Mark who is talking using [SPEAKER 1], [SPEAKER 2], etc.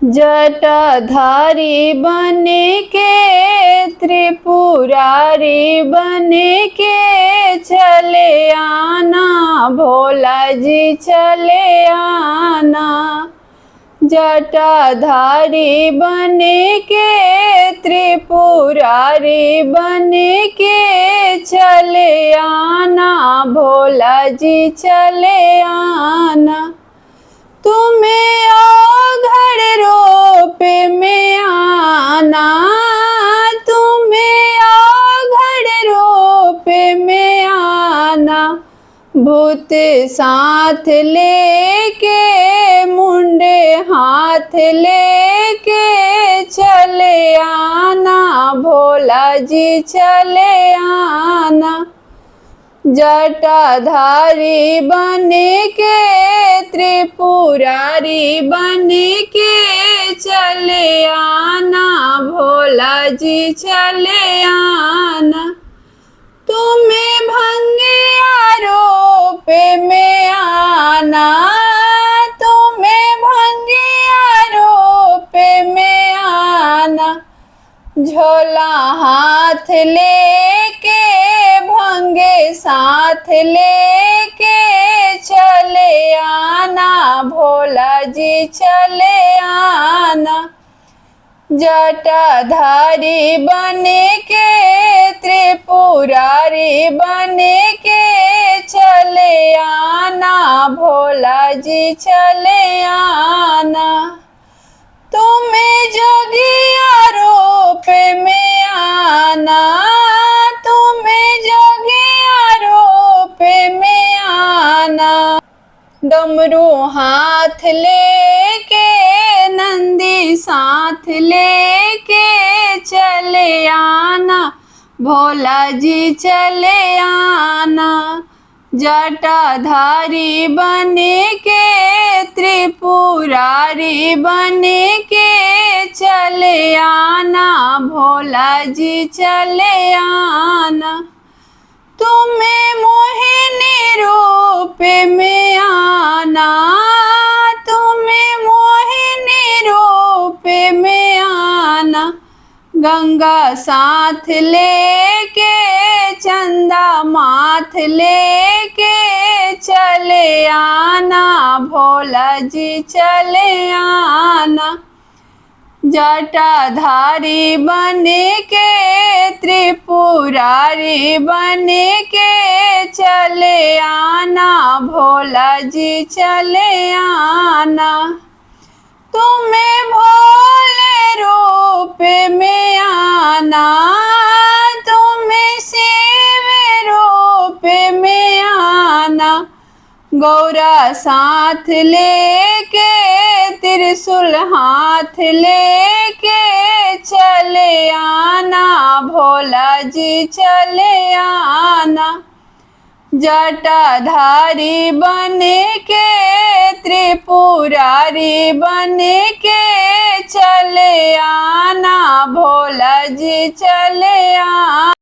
[SPEAKER 1] जटाधारी बने के त्रिपुरारी बने के चले आना, भोला जी चले आना। जटाधारी बने के त्रिपुरारी बने के चले आना, भोला जी चले आना। तुम्हें औघड़ रूप में आना, तुम्हें औघड़ रूप में आना। भूत साथ लेके मुंडे हाथ लेके चले आना, भोला जी चले आना। जटाधारी बने के त्रिपुरारी बने के चले आना, भोला जी चले आना। तुम्हें भंगिया रूप में आना, तुम्हें भंगिया रूप में आना। झोला हाथ लेके भंगे साथ लेके चले आना, भोला जी चले आना। जटाधारी बने के त्रिपुरारी बने के चले आना, भोला जी चले आना। तुम्हें जोगिया रूप में आना, तुम्हें जोगिया रूप में आना। डमरू हाथ लेके नंदी साथ लेके चले आना, भोला जी चले आना। जटाधारी बने के त्रिपुरारी बने के चले आना, भोला जी चले आना। तुम्हें मोहिनी रूप में आना, तुम्हें मोहिनी रूप में आना। गंगा साथ लेके चंदा माथ लेके चले आना, भोला जी चले आना। जटाधारी बने के त्रिपुरारी बने के चले आना, भोला जी चले आना। तुम्हें भोले रूप में आना, तुम्हें शिव रूप में आना। गौरा साथ लेके त्रिशूल हाथ लेके चले आना, भोला जी चले आना। जटाधारी बने के त्रिपुरारी बने के चले आना, भोला जी चले आना।